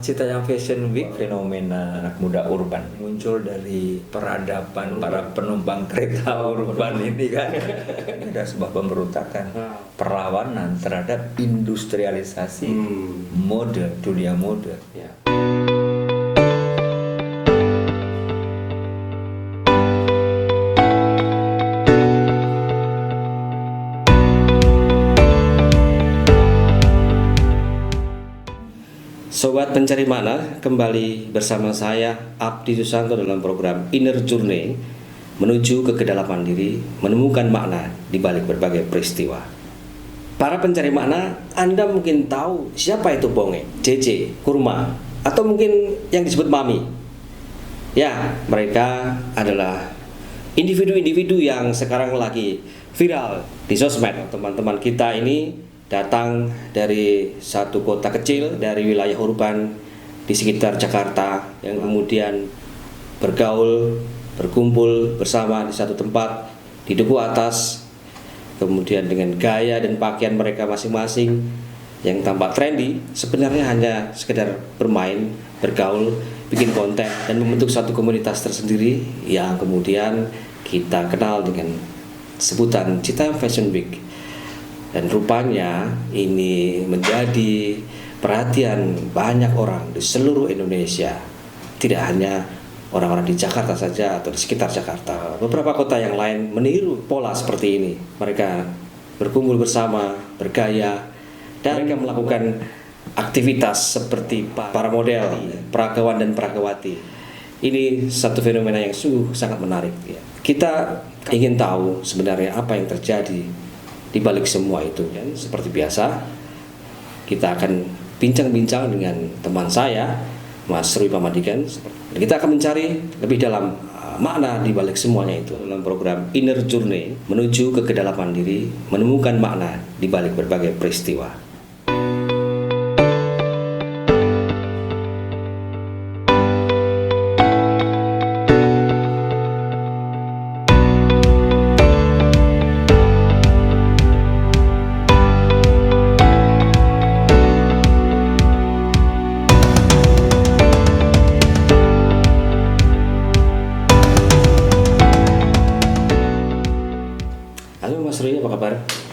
Citayam Fashion Week, fenomena anak muda urban muncul dari peradaban para penumpang kereta urban ini kan. Ini ada sebuah pemberontakan, perlawanan terhadap industrialisasi mode, dunia mode. Ya. Sobat pencari makna, kembali bersama saya Abdi Susanto dalam program Inner Journey, menuju ke kedalaman diri, menemukan makna di balik berbagai peristiwa. Para pencari makna, Anda mungkin tahu siapa itu Bonge, JJ, Kurma, atau mungkin yang disebut Mami. Ya, mereka adalah individu-individu yang sekarang lagi viral di sosmed. Teman-teman kita ini datang dari satu kota kecil, dari wilayah urban di sekitar Jakarta, yang kemudian bergaul, berkumpul bersama di satu tempat di Duku Atas, kemudian dengan gaya dan pakaian mereka masing-masing yang tampak trendy, sebenarnya hanya sekedar bermain, bergaul, bikin konten dan membentuk satu komunitas tersendiri yang kemudian kita kenal dengan sebutan Citayam Fashion Week. Dan rupanya ini menjadi perhatian banyak orang di seluruh Indonesia. Tidak hanya orang-orang di Jakarta saja atau di sekitar Jakarta. Beberapa kota yang lain meniru pola seperti ini. Mereka berkumpul bersama, bergaya, dan mereka melakukan aktivitas seperti para model, peragawan dan peragawati. Ini satu fenomena yang sungguh sangat menarik. Kita ingin tahu sebenarnya apa yang terjadi di balik semua itu. Dan seperti biasa, kita akan bincang-bincang dengan teman saya, Mas Rui Pamadikan. Dan kita akan mencari lebih dalam makna di balik semuanya itu dalam program Inner Journey, menuju ke kedalaman diri, menemukan makna di balik berbagai peristiwa. Apa kabar?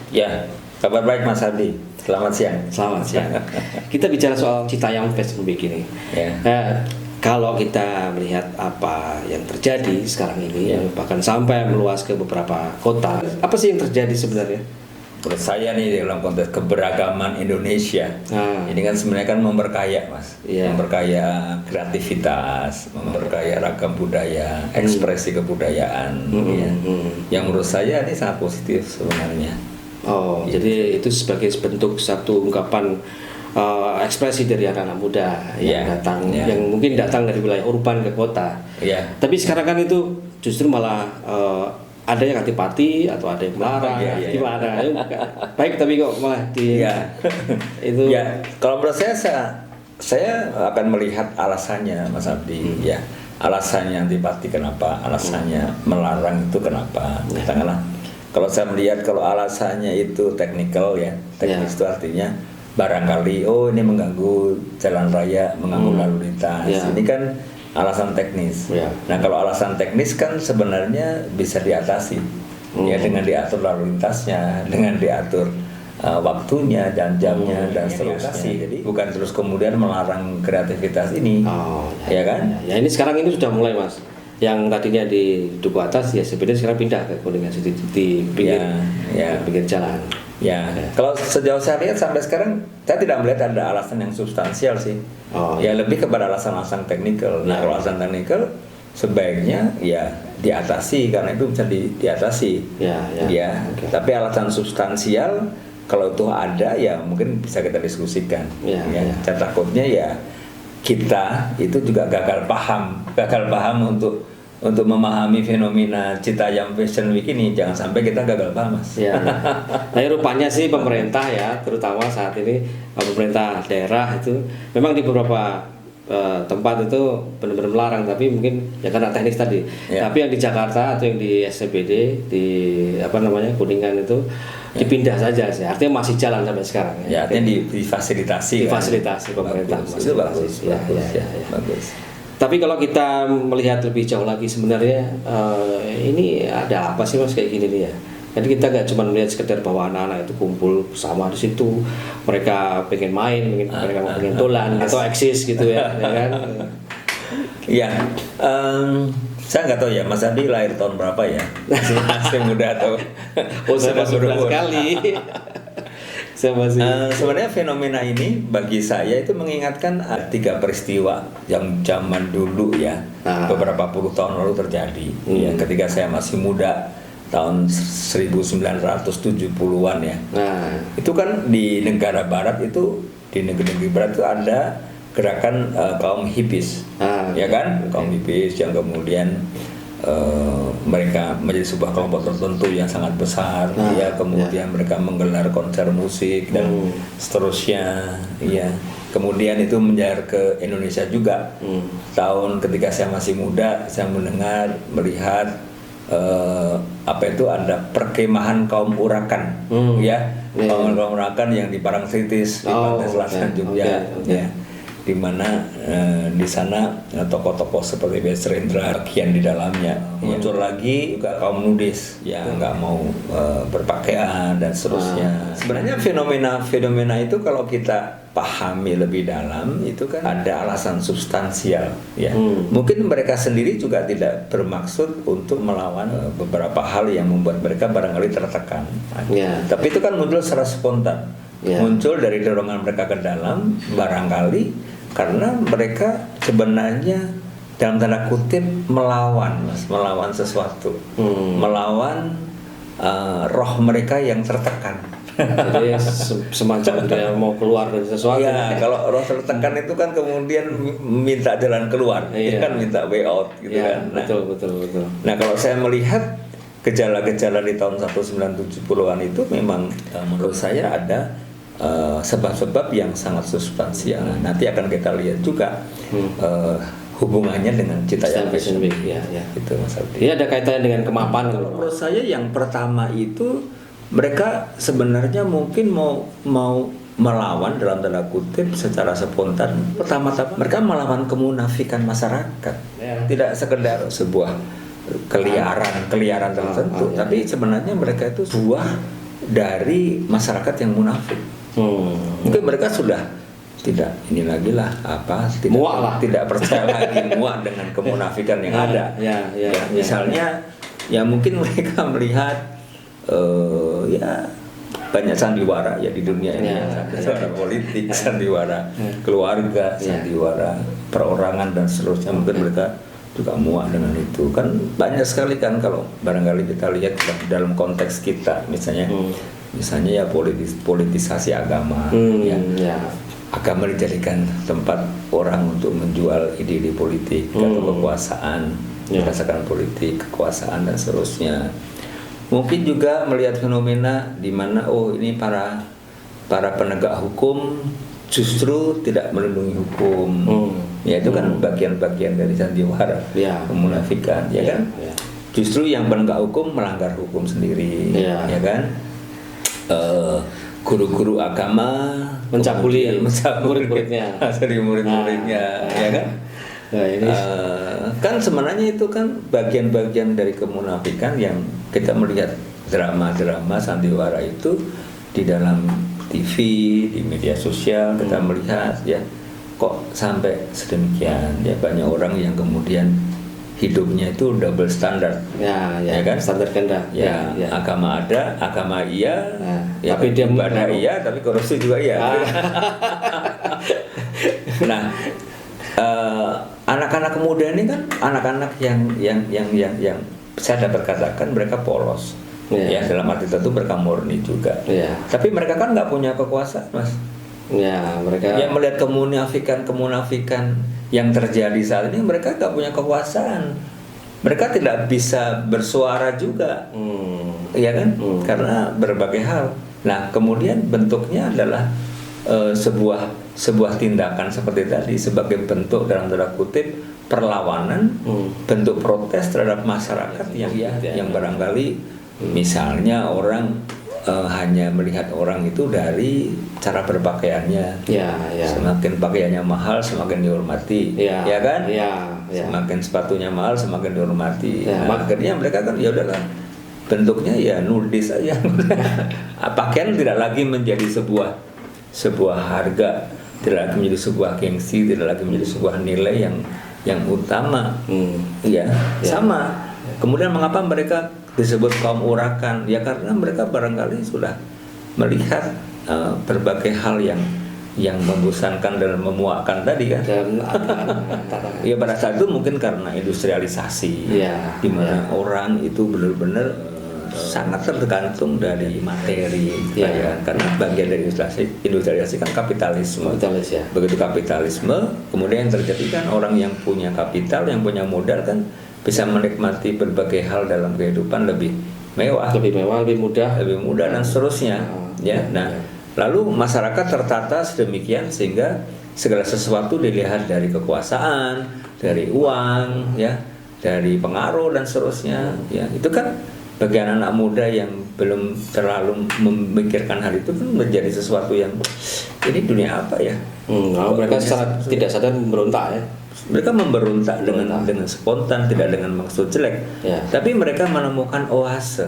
Ya, kabar baik Mas Abdi. Selamat siang. Selamat siang. Kita bicara soal Citayam Fashion Week ini. Ya. Kalau kita melihat apa yang terjadi sekarang ini, bahkan sampai meluas ke beberapa kota, apa sih yang terjadi sebenarnya? Menurut saya nih dalam konteks keberagaman Indonesia, ini kan sebenarnya kan memperkaya Mas, memperkaya kreativitas, memperkaya ragam budaya, ekspresi kebudayaan, yang menurut saya ini sangat positif sebenarnya. Oh, jadi itu sebagai bentuk satu ungkapan ekspresi dari anak-anak muda yang datang, yang mungkin datang dari wilayah urban ke kota. Tapi sekarang kan itu justru malah ada yang antipati atau ada yang melarang, gimana? Baik, tapi kok malah di itu. Ya, kalau menurut saya akan melihat alasannya, Mas Abdi. Ya, alasannya antipati kenapa? Alasannya melarang itu kenapa? Katakanlah, kalau saya melihat kalau alasannya itu teknikal teknis itu artinya barangkali ini mengganggu jalan raya, mengganggu lalu lintas. Ini kan alasan teknis. Nah, kalau alasan teknis kan sebenarnya bisa diatasi dengan diatur lalu lintasnya, dengan diatur waktunya dan jamnya dan seterusnya. Jadi bukan terus kemudian melarang kreativitas ini, kan? Ya, ini sekarang ini sudah mulai Mas. Yang tadinya di Duku Atas sebenarnya sekarang pindah ke Kuningan di pinggir jalan. Kalau sejauh saya lihat sampai sekarang saya tidak melihat ada alasan yang substansial sih. Lebih kepada alasan-alasan teknikal. Nah, kalau alasan teknikal sebaiknya diatasi karena itu bisa diatasi. Tapi alasan substansial kalau itu ada mungkin bisa kita diskusikan. Takutnya kita itu juga gagal paham untuk memahami fenomena Citayam Fashion Week ini. Jangan sampai kita gagal paham, Mas. Nah, rupanya sih pemerintah terutama saat ini pemerintah daerah itu memang di beberapa tempat itu benar-benar melarang, tapi mungkin karena teknis tadi. Tapi yang di Jakarta atau yang di SCBD di Kuningan itu dipindah saja sih. Artinya masih jalan sampai sekarang. Ya, artinya difasilitasi. Difasilitasi pemerintah. Itu bagus. Bagus. Tapi kalau kita melihat lebih jauh lagi sebenarnya ini ada apa sih Mas kayak gini nih ya? Jadi kita gak cuma melihat sekedar bahwa anak-anak itu kumpul bersama di situ, mereka pengen main, mereka pengen tolan atau eksis gitu ya, ya kan? Iya, saya nggak tahu ya Mas Andi lahir tahun berapa ya? Masih muda atau? Oh, saya masih muda sekali. Saya masih. Sebenarnya fenomena ini bagi saya itu mengingatkan 3 peristiwa yang zaman dulu ya, beberapa puluh tahun lalu terjadi. Ya, ketika saya masih muda, tahun 1970-an ya. Itu kan di negara barat itu, di negeri-negeri barat itu ada gerakan kaum hippies, ya kan? Kaum hippies yang kemudian mereka menjadi sebuah kelompok tertentu yang sangat besar, ya, kemudian mereka menggelar konser musik dan seterusnya, ya. Kemudian itu menjalar ke Indonesia juga. Tahun ketika saya masih muda, saya melihat apa itu ada perkemahan kaum Urakan, ya, kaum Urakan yang di Parangtritis, di Pantai Selatan Jogja, ya, di mana di sana tokoh-tokoh seperti Besrendra bagian di dalamnya. Muncul lagi juga kaum nudis yang nggak mau berpakaian dan seterusnya. Sebenarnya fenomena itu kalau kita pahami lebih dalam itu kan ada alasan substansial, ya. Mungkin mereka sendiri juga tidak bermaksud untuk melawan beberapa hal yang membuat mereka barangkali tertekan. Tapi itu kan muncul secara spontan, muncul dari dorongan mereka ke dalam, barangkali karena mereka sebenarnya dalam tanda kutip melawan sesuatu, melawan roh mereka yang tertekan. Jadi semacam dia mau keluar dari sesuatu. Ya, kalau roh tertekan itu kan kemudian minta jalan keluar, kan minta way out gitu kan. Nah, betul. Nah, kalau saya melihat gejala-gejala di tahun 1970-an itu memang menurut saya ada sebab-sebab yang sangat substansial. Nanti akan kita lihat juga hubungannya dengan cita yang spesifik, ya. Itu Mas Abdi. Ini ada kaitannya dengan kemapanan. Menurut saya yang pertama itu mereka sebenarnya mungkin mau melawan dalam tanda kutip secara spontan. Pertama-tama mereka melawan kemunafikan masyarakat, tidak sekedar sebuah keliaran tertentu, tapi sebenarnya mereka itu buah dari masyarakat yang munafik. Mungkin mereka sudah tidak tidak percaya lagi, muak dengan kemunafikan yang ada. Misalnya, ya mungkin mereka melihat ya banyak sandiwara ya di dunia ini, sandiwara politik, sandiwara keluarga, sandiwara perorangan dan seterusnya. Mungkin mereka juga muak dengan itu. Kan banyak sekali kan kalau barangkali kita lihat dalam konteks kita, misalnya ya politisasi agama, agama dijadikan tempat orang untuk menjual ide-ide politik atau kekuasaan, berdasarkan politik, kekuasaan dan seterusnya. Mungkin juga melihat fenomena di mana ini para penegak hukum justru tidak melindungi hukum. Ya itu kan bagian-bagian dari sandiwara, kemunafikan, ya kan? Justru yang penegak hukum melanggar hukum sendiri, ya kan? Guru-guru agama mencabuli murid-muridnya, ya kan? Kan sebenarnya itu kan bagian-bagian dari kemunafikan yang kita melihat drama-drama sandiwara itu di dalam TV, di media sosial kita melihat ya kok sampai sedemikian ya, banyak orang yang kemudian hidupnya itu double standar, ya kan, standar ganda, agama ada, agama iya, tapi dia ibadah iya, tapi korupsi juga iya. Nah, anak-anak muda ini kan anak-anak yang saya dapat katakan mereka polos, ya dalam arti tentu mereka murni juga, tapi mereka kan nggak punya kekuasaan, Mas. Mereka yang melihat kemunafikan yang terjadi saat ini, mereka nggak punya kekuasaan, mereka tidak bisa bersuara juga, ya kan, karena berbagai hal. Nah, kemudian bentuknya adalah sebuah tindakan seperti tadi sebagai bentuk dalam tanda kutip perlawanan, bentuk protes terhadap masyarakat yang barangkali misalnya orang hanya melihat orang itu dari cara berpakaiannya. Ya, ya. Semakin pakaiannya mahal, semakin dihormati, ya kan? Ya, ya. Semakin sepatunya mahal, semakin dihormati. Ya, Nah, akhirnya mereka kan ya udahlah, bentuknya ya nudis aja. Pakaian tidak lagi menjadi sebuah harga, tidak lagi menjadi sebuah gengsi, tidak lagi menjadi sebuah nilai yang utama. Ya, sama. Kemudian mengapa mereka disebut kaum urakan? Ya karena mereka barangkali sudah melihat berbagai hal yang membosankan dan memuakkan tadi kan. Ya pada saat itu mungkin karena industrialisasi, di mana orang itu benar-benar sangat tergantung dari materi, ya. Karena bagian dari industrialisasi kan kapitalisme. Begitu kapitalisme, kemudian yang terjadi kan orang yang punya kapital, yang punya modal kan bisa menikmati berbagai hal dalam kehidupan lebih mewah, lebih mudah dan seterusnya. Ya, nah lalu masyarakat tertata sedemikian sehingga segala sesuatu dilihat dari kekuasaan, dari uang, ya, dari pengaruh dan seterusnya. Ya, itu kan bagi anak muda yang belum terlalu memikirkan hal itu kan menjadi sesuatu yang ini dunia apa ya? Mereka secara tidak sadar memberontak ya. Mereka memberontak dengan spontan, tidak dengan maksud jelek, tapi mereka menemukan oase.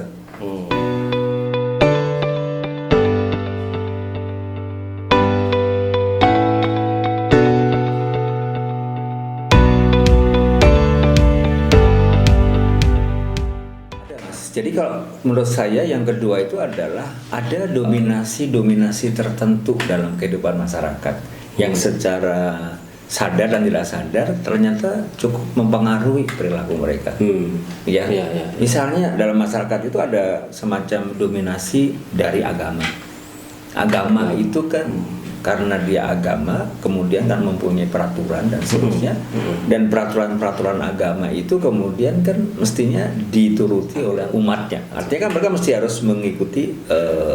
Jadi kalau menurut saya yang kedua itu adalah ada dominasi tertentu dalam kehidupan masyarakat yang secara sadar dan tidak sadar ternyata cukup mempengaruhi perilaku mereka. Ya. Misalnya dalam masyarakat itu ada semacam dominasi dari agama. Agama itu kan karena dia agama, kemudian kan mempunyai peraturan dan seterusnya. Dan peraturan-peraturan agama itu kemudian kan mestinya dituruti oleh umatnya. Artinya kan mereka mesti harus mengikuti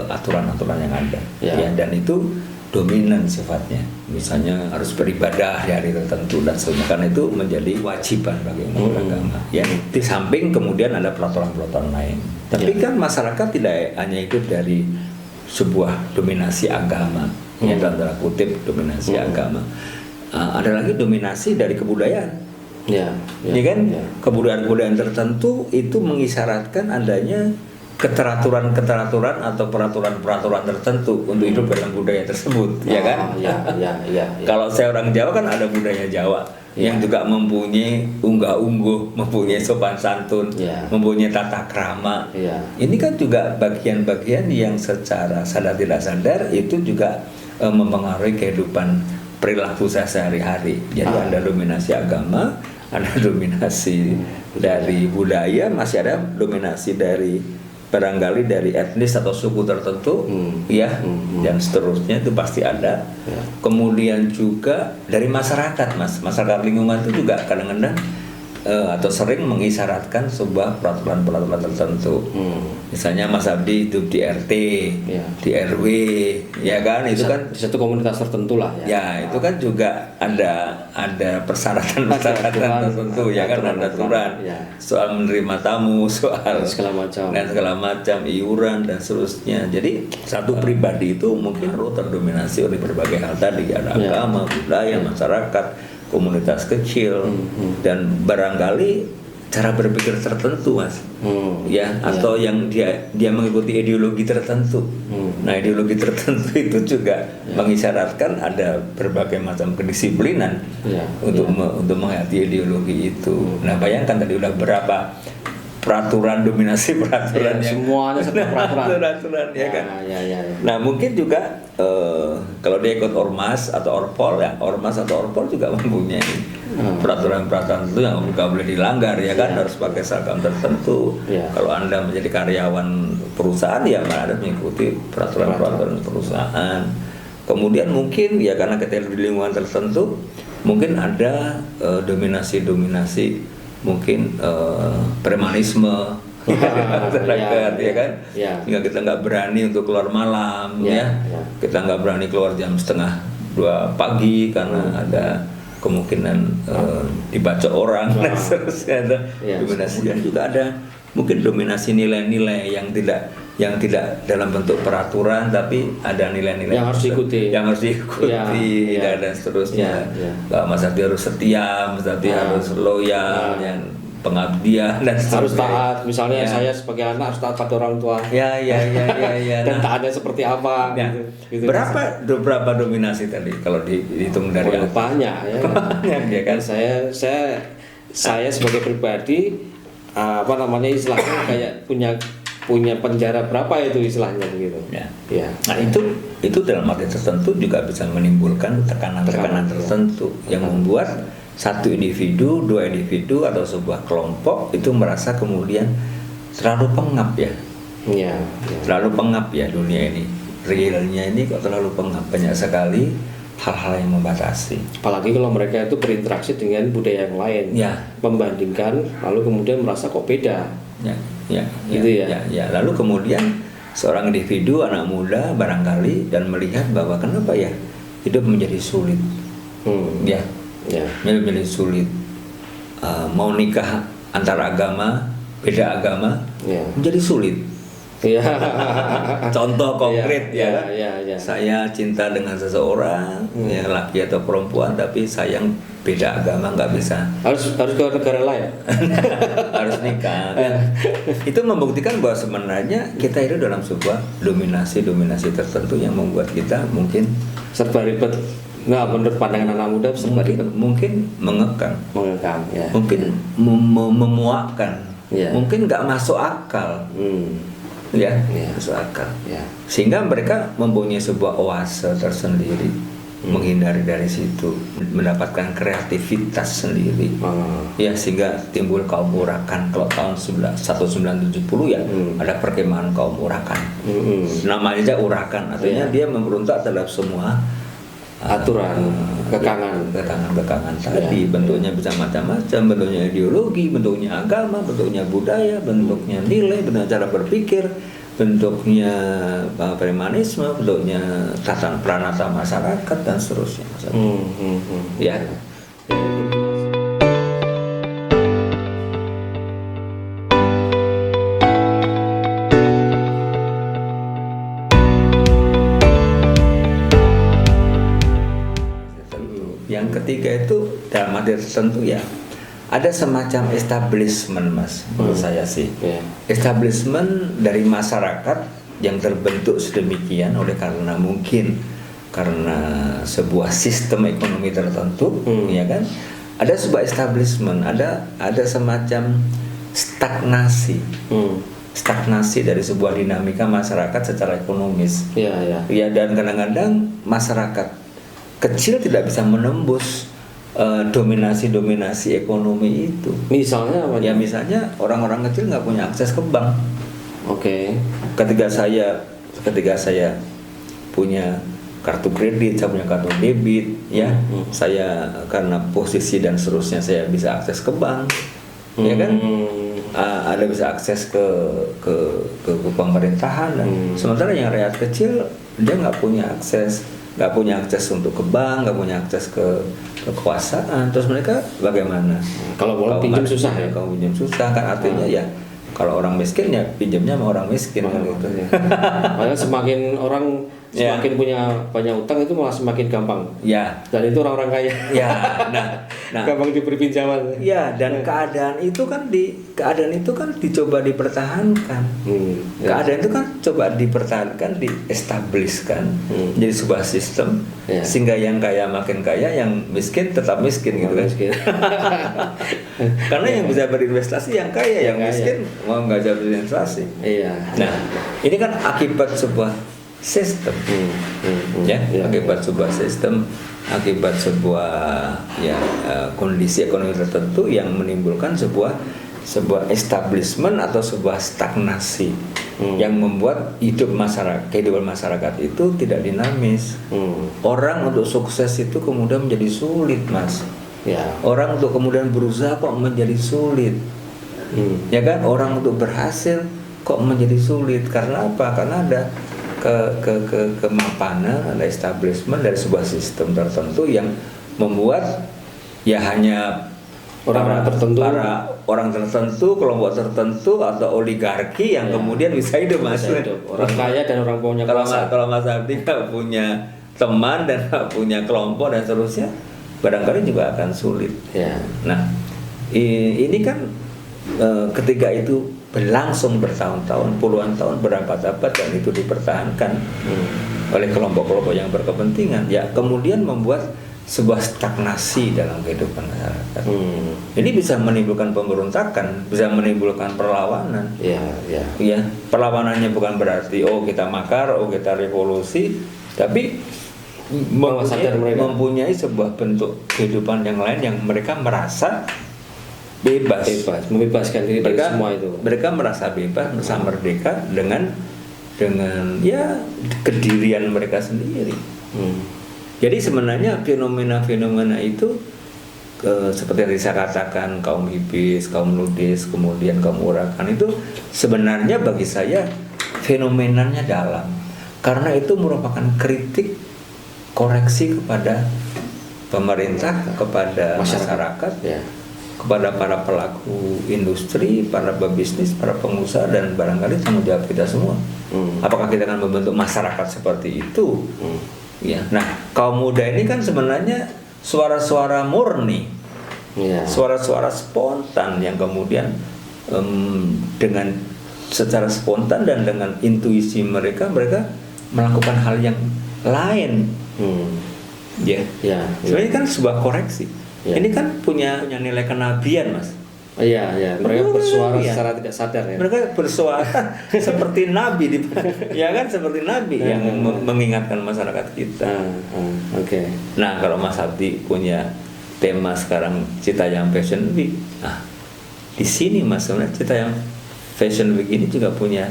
aturan-aturan yang ada. Ya, dan itu dominan sifatnya. Misalnya harus beribadah di hari tertentu dan sebagainya, karena itu menjadi kewajiban bagi umat agama. Ya, di samping kemudian ada peraturan-peraturan lain. Tapi kan masyarakat tidak hanya hidup dari sebuah dominasi agama, ya dalam tanda kutip dominasi agama. Ada lagi dominasi dari kebudayaan. Ya kan? Kebudayaan-kebudayaan tertentu itu mengisyaratkan adanya keteraturan atau peraturan tertentu untuk hidup dalam budaya tersebut, ya kan? Kalau saya orang Jawa kan ada budaya Jawa yang juga mempunyai unggah-ungguh, mempunyai sopan santun, mempunyai tata krama. Ini kan juga bagian-bagian yang secara sadar tidak sadar itu juga mempengaruhi kehidupan perilaku saya sehari-hari. Jadi ada dominasi agama, ada dominasi dari budaya, masih ada dominasi dari barangkali dari etnis atau suku tertentu, dan seterusnya itu pasti ada. Kemudian juga dari masyarakat, masyarakat lingkungan itu juga kadang-kadang atau sering mengisyaratkan sebuah peraturan-peraturan tertentu. Misalnya Mas Abdi hidup di RT, di RW, ya kan? Itu kan di satu komunitas tertentu lah. Ya, itu kan juga ada persyaratan tertentu, ya kan? Ada aturan soal menerima tamu, soal segala macam, iuran dan seterusnya. Jadi satu pribadi itu mungkin terdominasi oleh berbagai hal tadi, ada agama, budaya, masyarakat, komunitas kecil, dan barangkali cara berpikir tertentu, Mas, atau yang dia mengikuti ideologi tertentu. Nah, ideologi tertentu itu juga mengisyaratkan ada berbagai macam kedisiplinan untuk menghayati ideologi itu. Nah, bayangkan tadi udah berapa dominasi peraturan yang semuanya peraturan ya kan. Nah, mungkin juga kalau dia ikut ormas atau orpol juga mempunyai peraturan-peraturan itu yang nggak boleh dilanggar, ya kan, harus pakai seragam tertentu. Kalau Anda menjadi karyawan perusahaan, ya harus mengikuti peraturan-peraturan perusahaan. Kemudian mungkin ya karena kita di lingkungan tertentu, mungkin ada dominasi mungkin premanisme masyarakat, ya kan, hingga kita nggak berani untuk keluar malam, kita nggak berani keluar jam 1:30 pagi karena ada kemungkinan dibaca orang dan seterusnya. Dominasi, dan juga ada mungkin dominasi nilai-nilai yang tidak yang tidak dalam bentuk peraturan tapi ada nilai-nilai Yang harus diikuti. yang harus diikuti Ya. dan seterusnya. Ya. Mas Abdi harus setia, Mas Abdi harus loyal, yang pengabdian dan Harus seterusnya. taat, misalnya Ya. saya sebagai anak harus taat pada orang tua. Ya. Dan Nah, taatnya seperti apa? ya. gitu. Berapa dominasi tadi kalau dihitung dari Oh, banyak ya. Banyak, ya kan? Saya sebagai pribadi istilahnya kayak punya penjara berapa itu istilahnya begitu. Ya. Ya. Nah itu dalam arti tertentu juga bisa menimbulkan tekanan-tekanan tertentu yang membuat satu individu, dua individu atau sebuah kelompok itu merasa kemudian terlalu pengap ya. Iya. Terlalu pengap ya dunia ini. Realnya ini kok terlalu pengap, banyak sekali hal-hal yang membatasi. Apalagi kalau mereka itu berinteraksi dengan budaya yang lain, Ya. membandingkan, lalu kemudian merasa kok beda. Gitu ya. Lalu kemudian seorang individu, anak muda barangkali dan melihat bahwa kenapa ya hidup menjadi sulit. Ya. Menjadi sulit. Mau nikah antar agama, beda agama, menjadi sulit. Iya. Contoh konkret ya. Iya. Saya cinta dengan seseorang, ya laki atau perempuan, tapi sayang beda agama nggak bisa. Harus ke negara lain. Harus nikah. Itu membuktikan bahwa sebenarnya kita hidup dalam sebuah dominasi tertentu yang membuat kita mungkin Serba ribet. Nah, menurut pandangan anak muda serba ribet. mungkin mengekang, Ya. mungkin memuakkan, mungkin nggak masuk akal. Ya, masuk akal. Sehingga mereka mempunyai sebuah oase tersendiri, menghindari dari situ, mendapatkan kreativitas sendiri. Ya, sehingga timbul kaum urakan. Kalau tahun 1970 ya ada perkemahan kaum urakan. Namanya aja urakan, artinya dia memberontak terhadap semua aturan, kekangan tadi. Bentuknya bisa macam-macam, bentuknya ideologi, bentuknya agama, bentuknya budaya, bentuknya nilai, bentuknya cara berpikir, bentuknya premanisme, bentuknya tata pranata masyarakat dan seterusnya. Ya. Yang ketiga itu dalam arti tertentu ya ada semacam establishment, Mas, menurut saya sih. Establishment dari masyarakat yang terbentuk sedemikian oleh karena mungkin karena sebuah sistem ekonomi tertentu, ya kan? Ada sebuah establishment, ada semacam stagnasi. Stagnasi dari sebuah dinamika masyarakat secara ekonomis. Ya, dan kadang-kadang masyarakat kecil tidak bisa menembus dominasi ekonomi itu. Misalnya apa? Ya misalnya orang-orang kecil nggak punya akses ke bank. Ketika saya punya kartu kredit, saya punya kartu debit, ya, saya karena posisi dan seterusnya saya bisa akses ke bank, ya kan? Ada bisa akses ke pemerintahan, dan sementara yang rakyat kecil dia nggak punya akses untuk ke bank, nggak punya akses ke kekuasaan. Terus mereka bagaimana? Kalau mau pinjam susah ya? Kalau pinjam susah kan artinya ya kalau orang miskin ya pinjamnya sama orang miskin kan gitu. Padahal semakin orang semakin punya banyak utang itu malah semakin gampang. Ya. Dan itu orang-orang kaya. Ya. Nah, gampang diberi pinjaman. Ya, dan keadaan itu kan dicoba dipertahankan. Keadaan itu kan coba dipertahankan, diestablishkan jadi sebuah sistem sehingga yang kaya makin kaya, yang miskin tetap miskin gitu kan. Karena yang bisa berinvestasi yang kaya, yang miskin mau nggak bisa berinvestasi. Nah, ini kan akibat sebuah sistem, akibat sebuah sistem, akibat sebuah kondisi ekonomi tertentu yang menimbulkan sebuah establishment atau sebuah stagnasi yang membuat kehidupan masyarakat itu tidak dinamis. Orang untuk sukses itu kemudian menjadi sulit, Mas. Orang untuk kemudian berusaha kok menjadi sulit, ya kan? Orang untuk berhasil kok menjadi sulit karena apa? Karena ada kemapanan, ada establishment dari sebuah sistem tertentu yang membuat ya hanya para orang tertentu, kelompok tertentu atau oligarki yang kemudian bisa hidup, Mas. Orang kaya dan orang punya kuasa. Kalau Mas Abdi nggak punya teman dan nggak punya kelompok dan seterusnya, barangkali juga akan sulit. Ya. Nah, ini kan ketika itu berlangsung bertahun-tahun, puluhan tahun, berabad-abad, dan itu dipertahankan oleh kelompok-kelompok yang berkepentingan, ya kemudian membuat sebuah stagnasi dalam kehidupan masyarakat. Ini bisa menimbulkan pemberontakan, bisa menimbulkan perlawanan. Ya, perlawanannya bukan berarti kita makar, kita revolusi, tapi mempunyai sebuah bentuk kehidupan yang lain yang mereka merasa bebas, membebaskan diri dari semua itu. Mereka merasa bebas, merasa merdeka dengan ya kedirian mereka sendiri. Jadi sebenarnya fenomena-fenomena itu seperti yang saya katakan, kaum hipis, kaum nudis, kemudian kaum urakan, itu sebenarnya bagi saya fenomenanya dalam, karena itu merupakan kritik, koreksi kepada pemerintah, kepada masyarakat, kepada para pelaku industri, para pebisnis, para pengusaha, dan barangkali tanggung jawab kita semua. Apakah kita akan membentuk masyarakat seperti itu? Ya, nah kaum muda ini kan sebenarnya suara-suara murni, suara-suara spontan yang kemudian dengan secara spontan dan dengan intuisi mereka melakukan hal yang lain. Sebenarnya kan sebuah koreksi. Ini kan punya nilai kenabian, Mas. Mereka bersuara secara tidak sadar ya. Mereka bersuara seperti nabi, ya kan, seperti nabi yang mengingatkan masyarakat kita. Nah, kalau Mas Abdi punya tema sekarang Citayam Fashion Week, di sini Mas, sebenarnya Citayam Fashion Week ini juga punya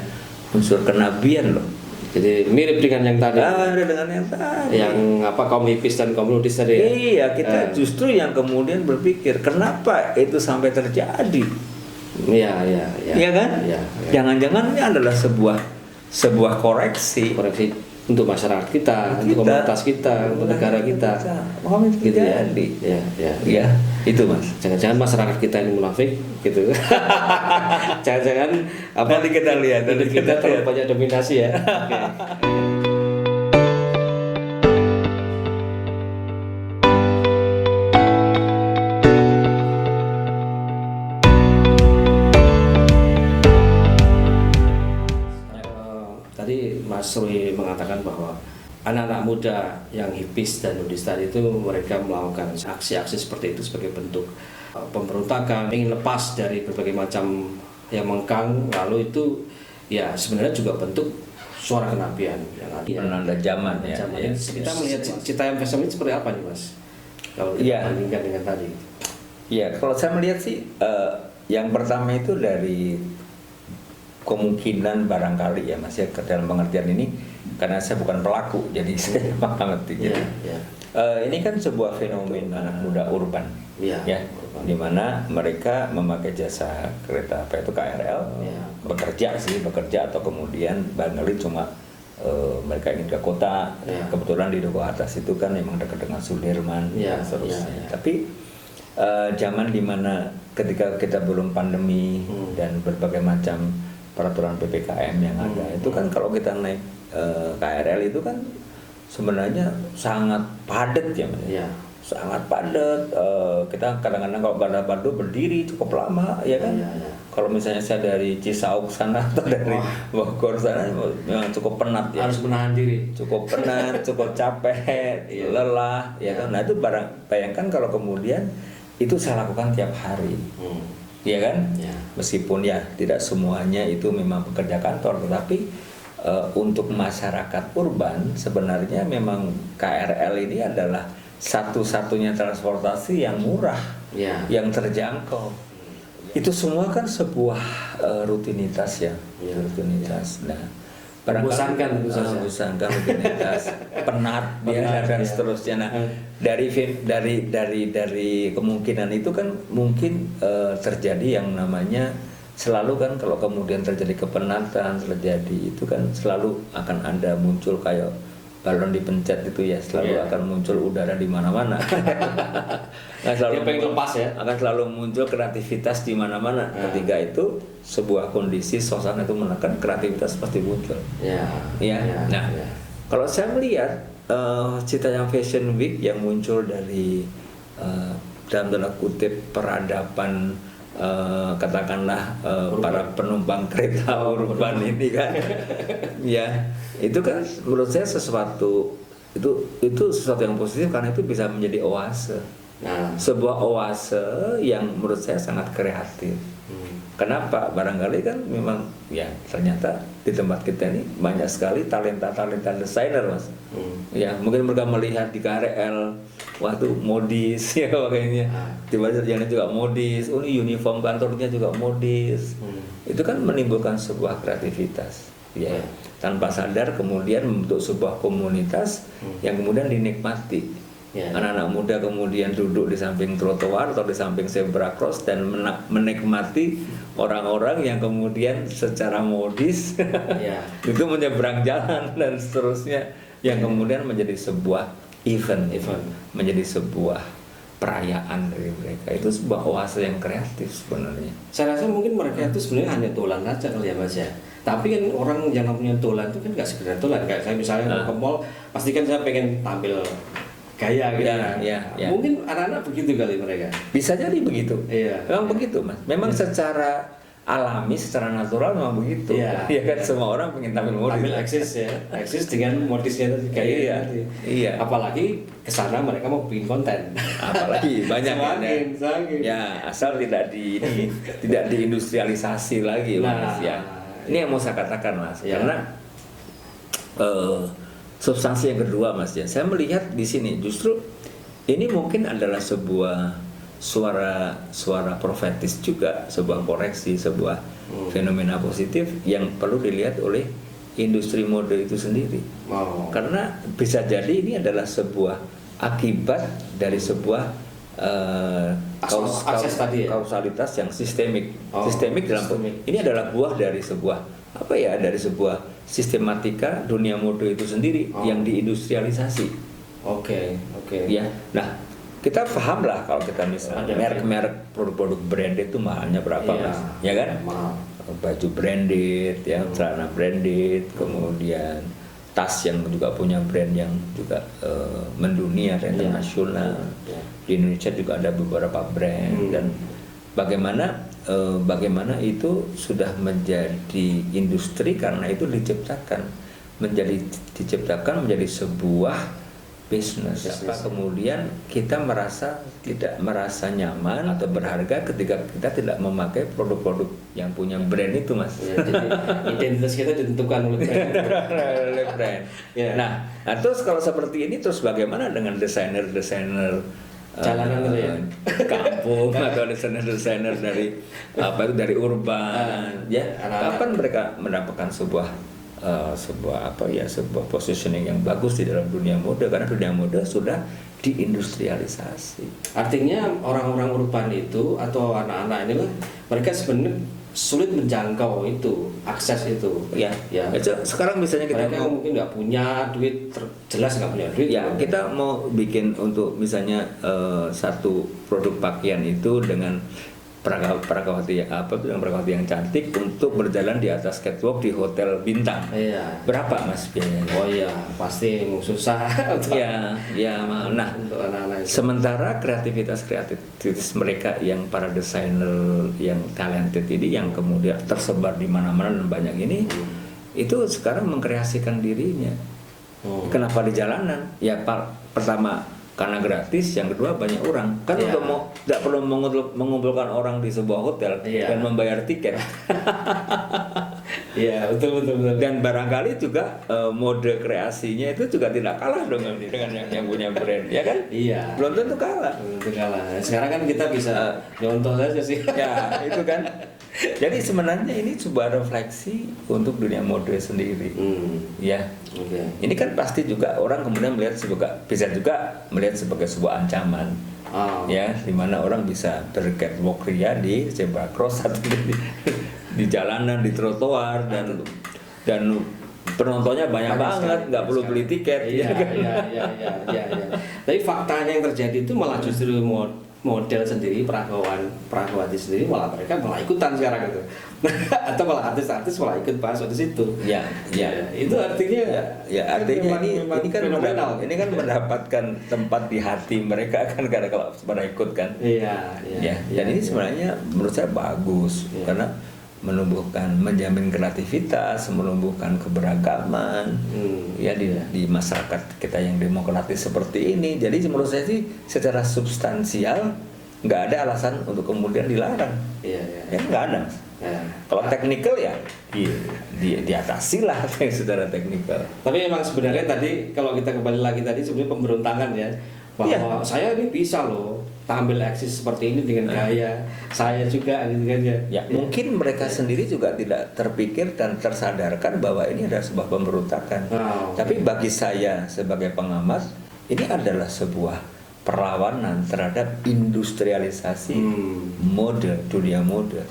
unsur kenabian loh. Jadi mirip dengan yang tadi. Dengan yang tadi. Yang kaum hipis dan kaum nudis tadi. Iya, kita justru yang kemudian berpikir kenapa itu sampai terjadi. Iya kan? Jangan-jangan ini adalah sebuah koreksi untuk masyarakat kita, untuk komunitas kita, untuk negara kita. Gitu ya. Ya, itu Mas. Jangan-jangan masyarakat kita ini munafik gitu. Jangan-jangan nanti kita lihat, kita terlalu banyak dominasi ya. Tadi Mas Rui mengatakan bahwa anak-anak muda yang hipis dan nudis tadi itu mereka melakukan aksi-aksi seperti itu sebagai bentuk pemberontakan, ingin lepas dari berbagai macam yang mengkang, lalu itu ya sebenarnya juga bentuk suara kenabian yang ada. Penanda zaman ya. Kita melihat Citayam Fashion Week seperti apa nih Mas? Kalau kita bandingkan dengan tadi. Iya, kalau saya melihat sih yang pertama itu dari kemungkinan barangkali ya Mas ya, dalam pengertian ini karena saya bukan pelaku jadi saya mengerti. Ini kan sebuah fenomena anak muda urban, di mana mereka memakai jasa kereta apa itu KRL, bekerja atau kemudian barangkali cuma mereka ingin ke kota. Kebetulan di Duku Atas itu kan memang dekat dengan Sudirman dan seterusnya. Tapi zaman dimana ketika kita belum pandemi dan berbagai macam peraturan PPKM yang ada, itu kan kalau kita naik KRL itu kan sebenarnya sangat padat ya Mas. Sangat padat. Kita kadang-kadang kalau nggak dapat berdiri cukup lama ya kan. Kalau misalnya saya dari Cisauk sana atau dari Bogor sana memang cukup penat ya. Harus menahan diri. Cukup penat, cukup capek, lelah ya kan. Nah itu bayangkan kalau kemudian itu saya lakukan tiap hari. Iya kan? Meskipun ya tidak semuanya itu memang pekerja kantor, tetapi untuk masyarakat urban sebenarnya memang KRL ini adalah satu-satunya transportasi yang murah, yang terjangkau. Itu semua kan sebuah rutinitas ya, rutinitas. Nah, membosankan rutinitas, penat dan seterusnya. Nah, dari kemungkinan itu kan mungkin terjadi yang namanya selalu kan kalau kemudian terjadi kepenatan, terjadi itu kan selalu akan ada muncul kayak balon dipencet itu ya selalu Iya. akan muncul udara di mana-mana. Akan selalu Dia pengen lepas ya. akan selalu muncul kreativitas di mana-mana. Ketika itu sebuah kondisi suasana itu menekan, kreativitas pasti muncul. Ya. Ya. Nah, kalau saya melihat cita yang Fashion Week yang muncul dari dalam tanda kutip peradaban katakanlah para penumpang kereta urban ini kan, ya itu kan menurut saya sesuatu itu sesuatu yang positif karena itu bisa menjadi oase, sebuah oase yang menurut saya sangat kreatif. Kenapa? Barangkali kan memang ya ternyata di tempat kita ini banyak sekali talenta desainer mas. Ya mungkin mereka melihat di KRL, wah tuh modis ya kayaknya. Tiba-tiba yang juga modis, oh ini uniform kantornya juga modis. Itu kan menimbulkan sebuah kreativitas. Ya tanpa sadar kemudian membentuk sebuah komunitas yang kemudian dinikmati. Anak-anak muda kemudian duduk di samping trotoar atau di samping zebra cross dan menikmati orang-orang yang kemudian secara modis itu menyeberang jalan dan seterusnya yang kemudian menjadi sebuah event, menjadi sebuah perayaan dari mereka. Itu sebuah oase yang kreatif sebenarnya. Saya rasa mungkin mereka itu sebenarnya hanya tolan aja kali ya mas ya. Tapi kan orang yang namanya tolan itu kan nggak sekedar tolan. Kayak saya misalnya ke mall, pasti kan saya pengen tampil gaya gitu. Ya. Mungkin anak-anak begitu kali mereka. Bisa jadi begitu. Memang Iya. begitu mas. Memang secara alami, secara natural memang begitu. Iya. Ya kan semua orang pengen tampil modis. Tampil eksis dengan modisnya tadi gaya. Iya. Apalagi kesana mereka mau bikin konten. Apalagi banyak Sangin. ya asal tidak diindustrialisasi lagi mas ya. Ini yang mau saya katakan mas, karena substansi yang kedua mas ya, saya melihat di sini justru ini mungkin adalah sebuah suara profetis juga, sebuah koreksi, sebuah fenomena positif yang perlu dilihat oleh industri mode itu sendiri. Karena bisa jadi ini adalah sebuah akibat dari sebuah kausalitas yang sistemik. Sistemik dalam ini adalah buah dari sebuah dari sebuah sistematika dunia mode itu sendiri yang diindustrialisasi. Oke. Ya. Nah, kita paham lah kalau kita misalnya merek-merek produk-produk branded itu mahalnya berapa mas? Ya kan? Mahal. Baju branded, ya, celana branded, kemudian tas yang juga punya brand yang juga mendunia, internasional. Di Indonesia juga ada beberapa brand dan bagaimana itu sudah menjadi industri karena itu diciptakan menjadi sebuah bisnis. Kemudian kita tidak merasa nyaman atau berharga ketika kita tidak memakai produk-produk yang punya brand itu mas. Jadi identitas kita ditentukan oleh brand. Nah, terus kalau seperti ini terus bagaimana dengan desainer jalanan gitu ya, kampung atau desainer dari urban kapan mereka mendapatkan sebuah positioning yang bagus di dalam dunia mode karena dunia mode sudah diindustrialisasi. Artinya orang-orang urban itu atau anak-anak ini mereka sebenarnya sulit menjangkau itu, akses itu. Ya. Sekarang misalnya kita mereka mungkin nggak punya duit, jelas nggak punya duit. Ya, kita mau bikin untuk misalnya satu produk pakaian itu dengan prakawati yang cantik untuk berjalan di atas catwalk di hotel bintang. Berapa mas biayanya? Oh iya, pasti susah. Mahal. Nah, untuk anak-anak itu. Sementara kreativitas mereka yang para desainer yang talented ini yang kemudian tersebar di mana-mana dan banyak ini, itu sekarang mengkreasikan dirinya. Kenapa di jalanan? Ya pertama karena gratis, yang kedua banyak orang kan tidak perlu mengumpulkan orang di sebuah hotel dan membayar tiket. Betul. Dan barangkali juga mode kreasinya itu juga tidak kalah dengan yang punya brand, ya kan? Belum tentu kalah. Sekarang kan kita bisa contoh saja sih. Ya itu kan. Jadi sebenarnya ini sebuah refleksi untuk dunia mode sendiri. Ini kan pasti juga orang kemudian bisa juga melihat sebagai sebuah ancaman. Di mana orang bisa bercatwalk ria di zebra cross atau di jalanan, di trotoar dan penontonnya banyak banget, sekali, nggak perlu sekali. beli tiket. Iya, ya kan? iya. Tapi faktanya yang terjadi itu malah justru model sendiri, peragawati sendiri malah mereka malah ikutan sekarang itu. Atau malah artis-artis malah ikut masuk di situ. Ya, ya. Itu artinya Artinya memang ini kan fenomenal. ini kan mendapatkan tempat di hati mereka kan karena kalau pada ikut kan. Iya. Dan ini sebenarnya menurut saya bagus karena menjamin kreativitas, menumbuhkan keberagaman di masyarakat kita yang demokratis seperti ini. Jadi menurut saya sih secara substansial nggak ada alasan untuk kemudian dilarang. Ya nggak ada. Kalau teknikal ya diatasi lah secara teknikal. Tapi memang sebenarnya tadi kalau kita kembali lagi tadi sebenarnya pemberontakan ya bahwa saya ini bisa loh tampil eksis seperti ini dengan gaya saya juga gitu kan ya. Mungkin mereka sendiri juga tidak terpikir dan tersadarkan bahwa ini adalah sebuah pemberontakan. Tapi bagi saya sebagai pengamat ini adalah sebuah perlawanan terhadap industrialisasi dunia mode.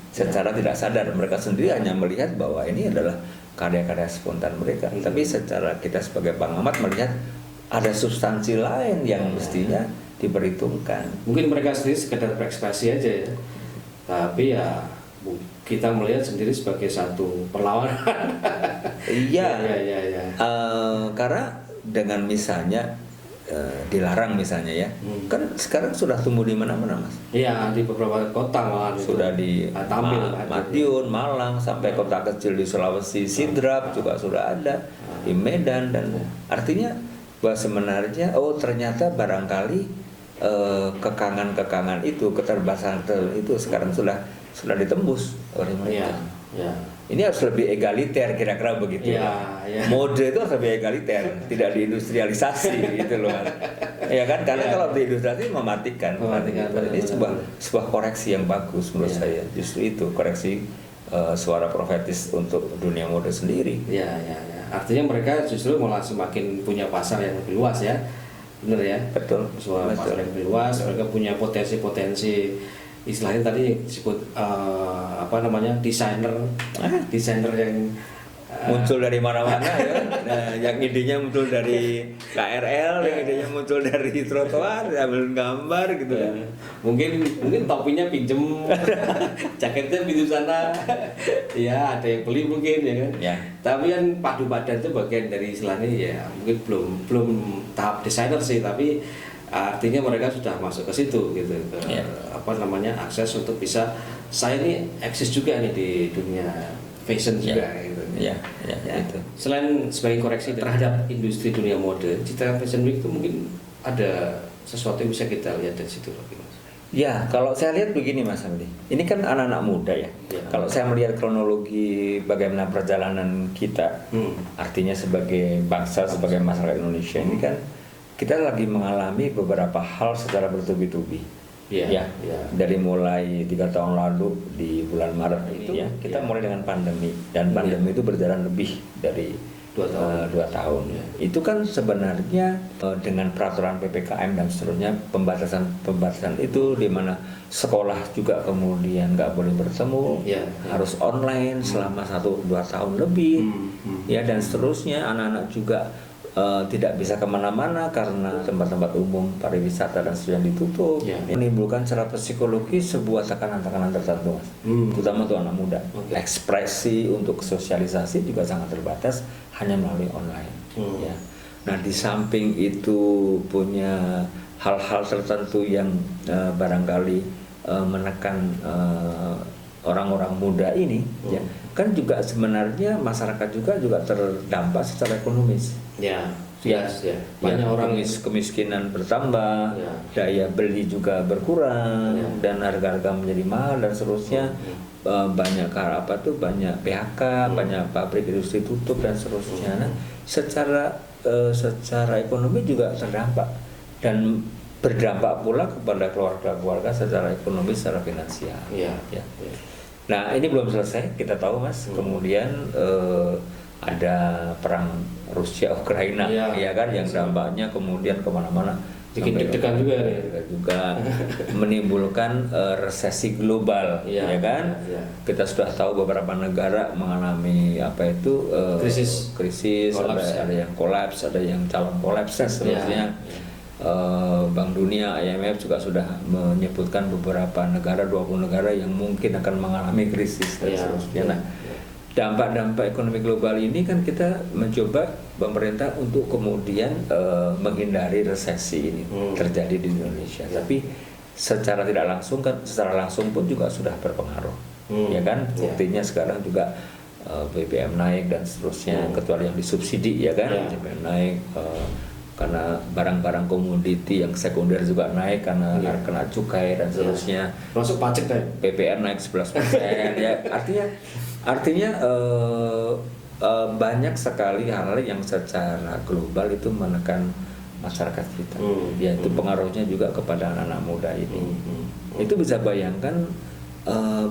Secara tidak sadar mereka sendiri hanya melihat bahwa ini adalah karya-karya spontan mereka. Tapi secara kita sebagai pengamat melihat ada substansi lain yang mestinya diperhitungkan. Mungkin mereka sendiri sekedar berekspresi aja ya, tapi ya kita melihat sendiri sebagai satu perlawanan. Iya. Karena dengan misalnya dilarang misalnya ya, kan sekarang sudah tumbuh di mana-mana mas. Iya, di beberapa kota malah sudah di Madiun, Malang, sampai kota kecil di Sulawesi, Sidrap juga sudah ada, di Medan, dan artinya bahwa sebenarnya ternyata barangkali kekangan itu, keterbatasan itu sekarang sudah ditembus oleh mereka. Ini harus lebih egaliter kira-kira begitu. Mode itu harus lebih egaliter, tidak diindustrialisasi gitu loh. Ya kan, karena kalau diindustrialisasi mematikan. Ini sebuah koreksi yang bagus menurut saya. Justru itu koreksi suara profetis untuk dunia mode sendiri. Artinya mereka justru malah semakin punya pasar yang lebih luas ya, bener ya? Betul. Pasar yang lebih luas, mereka punya potensi istilahnya tadi disebut desainer yang muncul dari mana-mana ya. Nah, yang idenya muncul dari KRL, yang idenya muncul dari trotoar, ambil gambar gitu kan. Mungkin topinya pinjem, jaketnya pinjem sana. Ya, ada yang beli mungkin ya kan. Tapi kan padu padan itu bagian dari istilahnya ya, mungkin belum tahap desainer sih, tapi artinya mereka sudah masuk ke situ gitu. Akses untuk bisa saya ini eksis juga nih di dunia fashion juga gitu. Itu. Selain sebagai koreksi terhadap industri dunia mode, Citra Fashion Week itu mungkin ada sesuatu yang bisa kita lihat dari situ lagi, Mas. Ya, kalau saya lihat begini Mas Hamdi, ini kan anak-anak muda ya. Kalau saya melihat kronologi bagaimana perjalanan kita, artinya sebagai bangsa, sebagai masyarakat Indonesia ini kan kita lagi mengalami beberapa hal secara bertubi-tubi. Dari mulai 3 tahun lalu di bulan Maret itu kita mulai dengan pandemi, dan pandemi itu berjalan lebih dari 2 tahun. Itu kan sebenarnya dengan peraturan PPKM dan seterusnya, pembatasan itu di mana sekolah juga kemudian nggak boleh bertemu, harus online selama 1-2 tahun lebih, dan seterusnya. Anak-anak juga tidak bisa kemana-mana karena tempat-tempat umum pariwisata dan sebagainya ditutup. Menimbulkan secara psikologi sebuah tekanan-tekanan tertentu, terutama untuk anak muda. Ekspresi untuk sosialisasi juga sangat terbatas, hanya melalui online. Nah, di samping itu punya hal-hal tertentu yang barangkali menekan orang-orang muda ini, kan juga sebenarnya masyarakat juga terdampak secara ekonomis. Banyak orang kemiskinan bertambah, daya beli juga berkurang, dan harga-harga menjadi mahal dan seterusnya. Banyak banyak PHK, banyak pabrik industri tutup dan seterusnya. Nah, secara ekonomi juga terdampak dan berdampak pula kepada keluarga-keluarga secara ekonomi, secara finansial. Nah, ini belum selesai, kita tahu Mas. Kemudian ada perang Rusia Ukraina, kan, yang dampaknya kemudian kemana-mana bikin deg-degan juga nih. Juga menimbulkan resesi global, Iya, ya kan? iya. Kita sudah tahu beberapa negara mengalami apa itu krisis, Kolaps, ada yang kolaps, ada yang calon kolaps dan seterusnya. Bank Dunia, IMF juga sudah menyebutkan beberapa negara, 20 negara yang mungkin akan mengalami krisis dan seterusnya. Nah, dampak-dampak ekonomi global ini kan kita mencoba pemerintah untuk kemudian menghindari resesi ini terjadi di Indonesia. Tapi secara tidak langsung kan, secara langsung pun juga sudah berpengaruh, ya kan? Buktinya sekarang juga BBM naik dan seterusnya, kecuali yang disubsidi, ya kan? BBM naik karena barang-barang komoditi yang sekunder juga naik karena kena cukai dan seterusnya. Masuk pajak kan? PPR naik 11%, ya artinya banyak sekali hal yang secara global itu menekan masyarakat kita. Yaitu pengaruhnya juga kepada anak-anak muda ini. Itu bisa bayangkan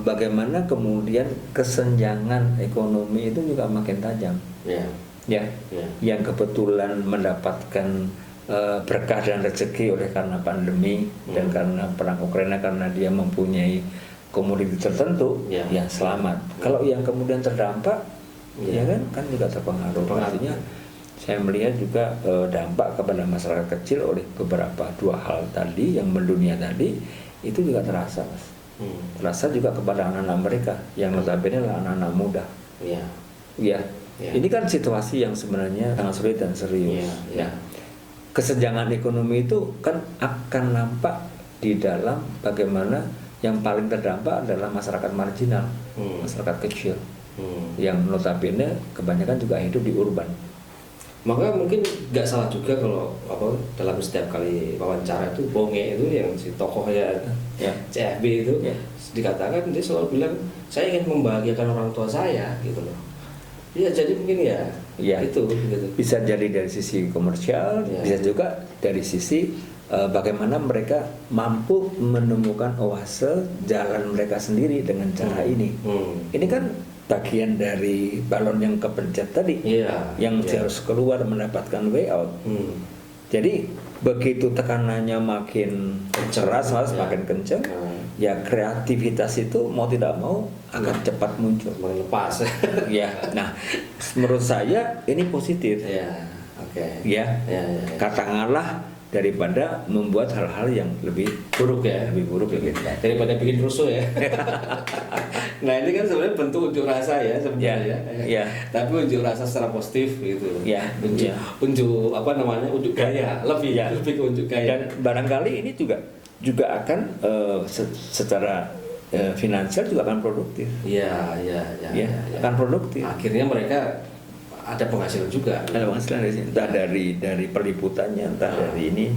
bagaimana kemudian kesenjangan ekonomi itu juga makin tajam. Yang kebetulan mendapatkan berkah dan rezeki oleh karena pandemi dan karena perang Ukraina, karena dia mempunyai komoditi tertentu, ya selamat. Kalau yang kemudian terdampak, ya kan juga terpengaruh. Artinya saya melihat juga dampak kepada masyarakat kecil oleh beberapa dua hal tadi yang mendunia tadi itu juga terasa, Mas. Terasa juga kepada anak-anak mereka yang notabene adalah anak-anak muda. Ini kan situasi yang sebenarnya sangat sulit dan serius. Kesenjangan ekonomi itu kan akan nampak di dalam bagaimana yang paling terdampak adalah masyarakat marginal, masyarakat kecil, yang notabene kebanyakan juga hidup di urban. Maka mungkin nggak salah juga kalau dalam setiap kali wawancara itu Bonge itu yang si tokohnya CFB itu dikatakan, dia selalu bilang saya ingin membahagiakan orang tua saya gitu loh. Iya, jadi mungkin itu gitu. Bisa jadi dari sisi komersial, bisa juga dari sisi bagaimana mereka mampu menemukan oase jalan mereka sendiri dengan cara ini. Ini kan bagian dari balon yang kepencet tadi, yang harus keluar mendapatkan way out. Jadi begitu tekanannya makin keras, makin kencang, ya kreativitas itu mau tidak mau akan cepat muncul, melepas. Nah, menurut saya ini positif. Katakanlah daripada membuat hal-hal yang lebih buruk daripada bikin rusuh ya. Nah, ini kan sebenarnya bentuk unjuk rasa ya sebenarnya. Tapi unjuk rasa secara positif gitu. Unjuk gaya, lebih ke unjuk gaya. Dan barangkali ini juga akan secara finansial juga akan produktif. Akan produktif. Akhirnya mereka ada penghasilan juga. Ada penghasilan dari sini. Entah dari peliputannya, entah dari ini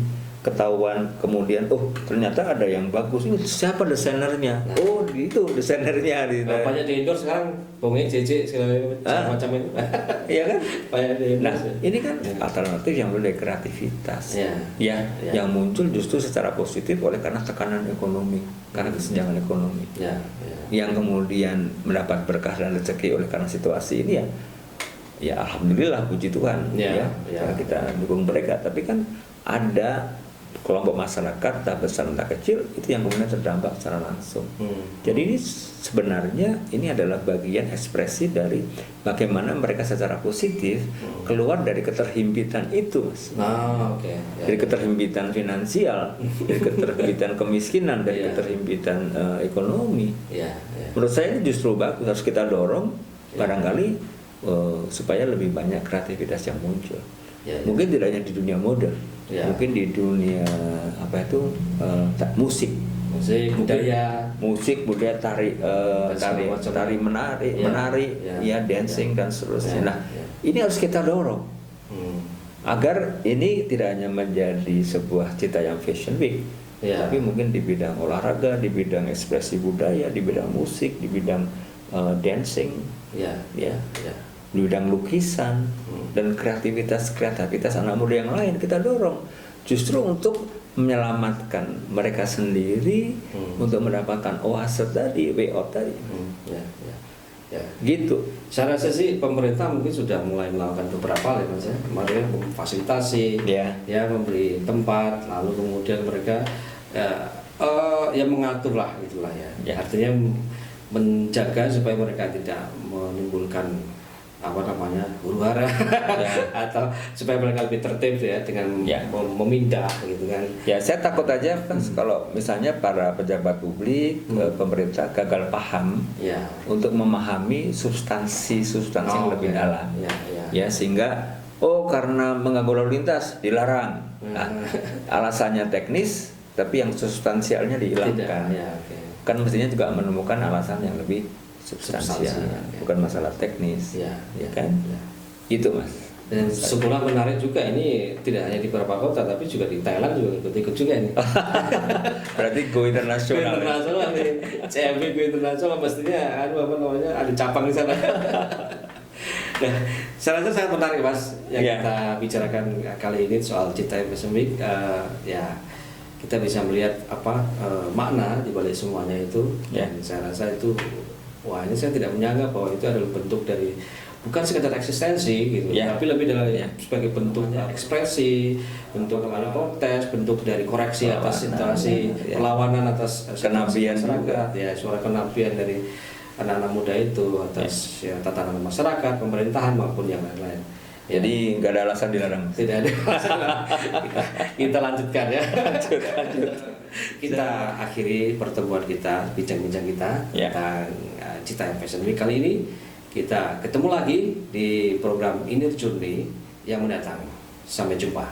ketahuan, kemudian ternyata ada yang bagus, ini siapa desainernya? Itu desainernya. Banyak di endorse sekarang, Bonge, JJ segala macam itu. Iya kan? Banyak di endorse. Nah, ini kan alternatif yang dari kreativitas. Yang muncul justru secara positif oleh karena tekanan ekonomi, karena kesenjangan ekonomi. Yang kemudian mendapat berkah dan rezeki oleh karena situasi ini ya alhamdulillah, puji Tuhan, karena kita dukung mereka. Tapi kan ada kelompok masyarakat, entah besar entah kecil, itu yang kemudian terdampak secara langsung. Jadi ini sebenarnya ini adalah bagian ekspresi dari bagaimana mereka secara positif keluar dari keterhimpitan itu, Mas. Dari keterhimpitan finansial, dari keterhimpitan kemiskinan, dari keterhimpitan ekonomi. Menurut saya ini justru bagus, harus kita dorong barangkali supaya lebih banyak kreativitas yang muncul. Mungkin tidak hanya di dunia mode, mungkin di dunia musik, budaya, tari menari, dancing dan seterusnya. Nah, ini harus kita dorong agar ini tidak hanya menjadi sebuah cita yang fashion week, tapi mungkin di bidang olahraga, di bidang ekspresi budaya, di bidang musik, di bidang dancing, di bidang lukisan dan kreativitas anak muda yang lain kita dorong justru untuk menyelamatkan mereka sendiri, untuk mendapatkan oase tadi, way out tadi. Ya. Gitu. Saya rasa sih pemerintah mungkin sudah mulai melakukan beberapa hal ya Mas ya. Kemarin memfasilitasi, Ya. ya memberi tempat, lalu kemudian mereka ya mengatur lah itulah ya. Ya. Artinya menjaga supaya mereka tidak menimbulkan apa namanya huru-hara Ya. atau supaya mereka lebih tertib ya dengan Ya. memindah gitu kan. Ya, saya takut aja kan kalau misalnya para pejabat publik, pemerintah gagal paham Ya. untuk memahami substansi yang lebih oke. dalam. Ya, ya. Ya, sehingga karena mengganggu lalu lintas dilarang. Nah, alasannya teknis, tapi yang substansialnya dihilangkan. Tidak, ya, oke. Kan mestinya juga menemukan alasan yang lebih substansial, Substansi, ya. bukan masalah teknis, Ya, ya kan? ya. Itu Mas. Dan sekolah menarik juga ini tidak hanya di beberapa kota tapi juga di Thailand juga ikut-ikut juga ini. Berarti go internasional. ya? Internasional nih, CMB go internasional mestinya apa namanya ada cabang di sana. Nah, saya rasa sangat menarik Mas yang Ya. kita bicarakan kali ini soal Cita Fashion Week. Ya kita bisa melihat apa makna di balik semuanya itu. Ya. Dan saya rasa itu wah ini saya tidak menyangka bahwa itu adalah bentuk dari bukan sekedar eksistensi gitu, Ya. tapi lebih dari Ya. sebagai bentuknya ekspresi, bentuk protes, bentuk dari koreksi atas Perlawanan, situasi, ya. perlawanan atas Kenabian masyarakat, ya suara kenabian dari anak-anak muda itu atas ya, tatanan masyarakat, pemerintahan maupun yang lain-lain. Jadi nggak ada alasan dilarang. Tidak ada masalah. Kita lanjutkan ya. Kita akhiri pertemuan kita, bincang-bincang kita Ya. tentang Cita Fashion Week kali ini. Kita ketemu lagi di program Inner Journey yang mendatang. Sampai jumpa.